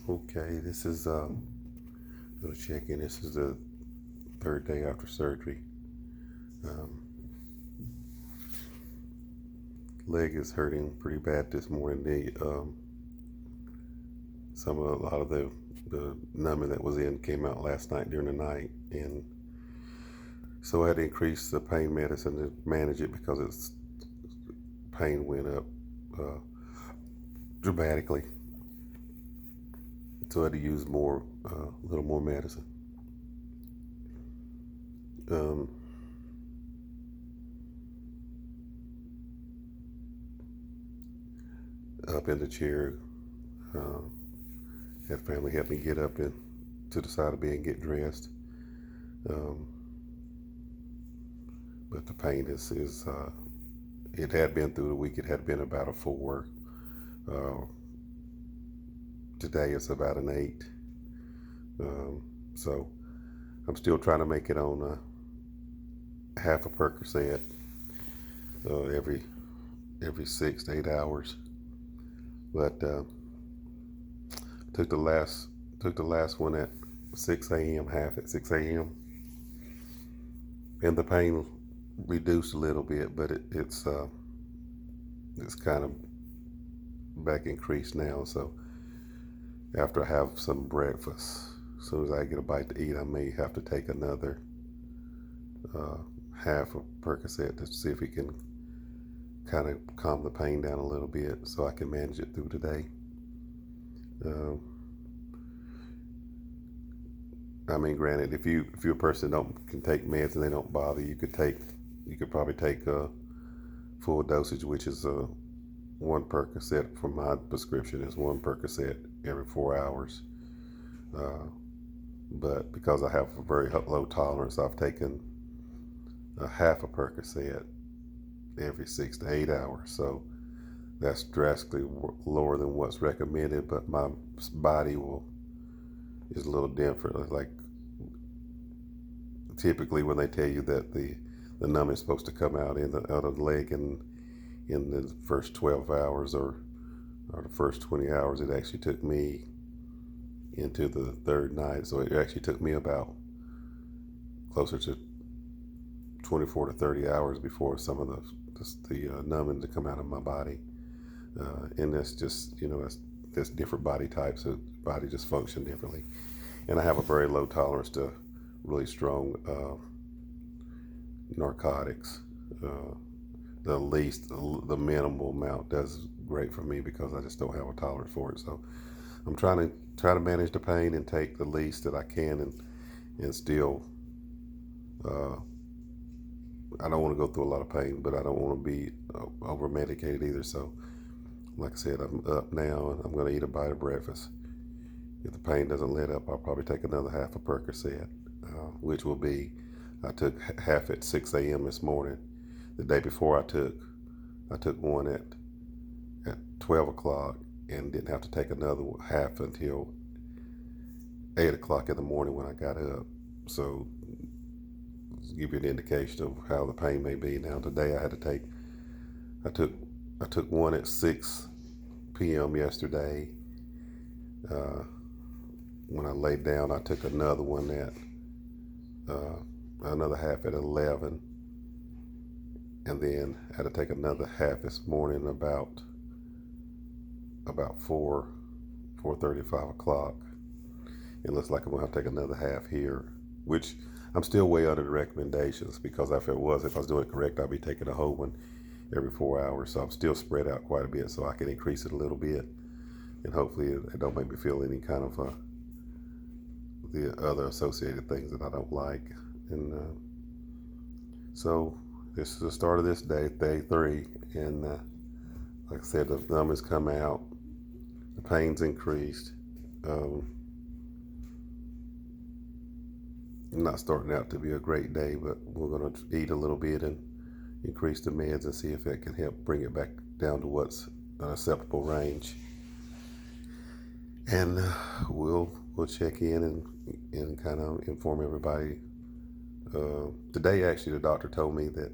Okay, this is gonna check in. This is the third day after surgery. Um, Leg is hurting pretty bad this morning. A lot of the numbing that was in came out last night during the night, and so I had to increase the pain medicine to manage it because its pain went up uh, dramatically. So I had to use a little more medicine. Um, Up in the chair, uh, had family help me get up to the side of the bed and get dressed. Um, but the pain is it had been through the week. It had been about a 4. Uh, Today it's about an 8. So I'm still trying to make it on half a Percocet every 6 to 8 hours. But took the last one at 6 a.m. half at 6 a.m. and the pain reduced a little bit, but it's kind of back increased now. So after I have some breakfast, as soon as I get a bite to eat, I may have to take another uh, half a Percocet to see if we can kind of calm the pain down a little bit so I can manage it through today. Um, I mean, granted, if you're a person that can take meds and they don't bother, you could probably take a full dosage, which is one Percocet from my prescription is one Percocet every 4 hours. Uh, but because I have a very low tolerance, I've taken a half a Percocet every 6 to 8 hours. So that's drastically lower than what's recommended, but my body is a little different. Like typically when they tell you that the numb is supposed to come out out of the leg in the first 12 hours or the first 20 hours, it actually took me into the third night. So it actually took me about closer to 24 to 30 hours before some of the numbing to come out of my body. And that's just, that's different body types. So body just function differently. And I have a very low tolerance to really strong narcotics. The minimal amount does great for me because I just don't have a tolerance for it. So I'm trying to manage the pain and take the least that I can, and still I don't want to go through a lot of pain, but I don't want to be over medicated either. So like I said, I'm up now and I'm going to eat a bite of breakfast. If the pain doesn't let up, I'll probably take another half a Percocet, which will be, I took half at 6 a.m. this morning. The day before I took one at 12 o'clock and didn't have to take another half until 8 o'clock in the morning when I got up. So give you an indication of how the pain may be. Now today I took one at 6 p.m. yesterday. When I laid down, I took another one at another half at 11, and then I had to take another half this morning about 4:30, 5 o'clock. It looks like I'm gonna have to take another half here, which I'm still way under the recommendations because if I was doing it correct, I'd be taking a whole one every 4 hours. So I'm still spread out quite a bit, so I can increase it a little bit, and hopefully it don't make me feel any kind of the other associated things that I don't like. And so this is the start of this day 3, and like I said, the numbers come out, the pain's increased. Not starting out to be a great day, but we're going to eat a little bit and increase the meds and see if it can help bring it back down to what's an acceptable range. And we'll check in and kind of inform everybody. Today, actually, the doctor told me that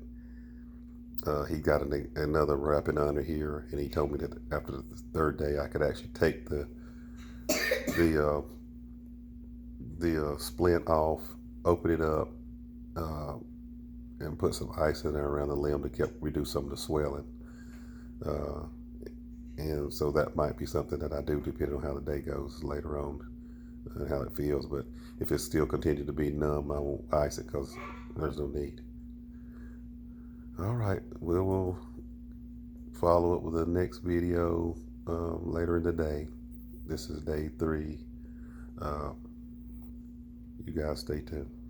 he got another wrapping under here, and he told me that after the third day, I could actually take the the splint off, open it up, uh, and put some ice in there around the limb to reduce some of the swelling. Uh, and so that might be something that I do depending on how the day goes later on and how it feels. But if it still continues to be numb, I won't ice it because there's no need. All right, we'll follow up with the next video later in the day. This is day 3. You guys stay tuned.